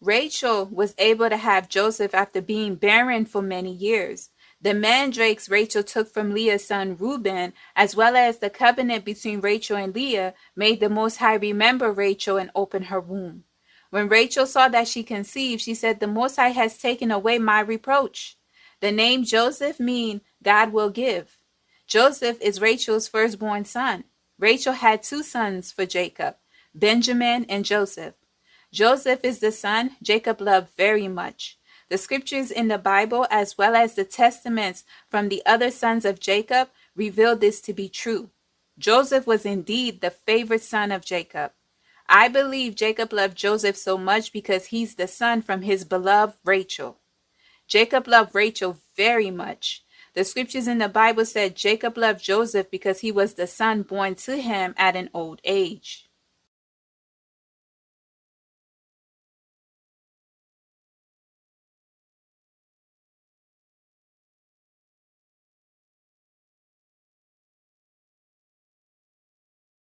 Rachel was able to have Joseph after being barren for many years. The mandrakes Rachel took from Leah's son Reuben, as well as the covenant between Rachel and Leah, made the Most High remember Rachel and open her womb. When Rachel saw that she conceived, she said, "The Most High has taken away my reproach." The name Joseph means God will give. Joseph is Rachel's firstborn son. Rachel had two sons for Jacob, Benjamin and Joseph. Joseph is the son Jacob loved very much. The scriptures in the Bible, as well as the testaments from the other sons of Jacob, reveal this to be true. Joseph was indeed the favorite son of Jacob. I believe Jacob loved Joseph so much because he's the son from his beloved Rachel. Jacob loved Rachel very much. The scriptures in the Bible said Jacob loved Joseph because he was the son born to him at an old age.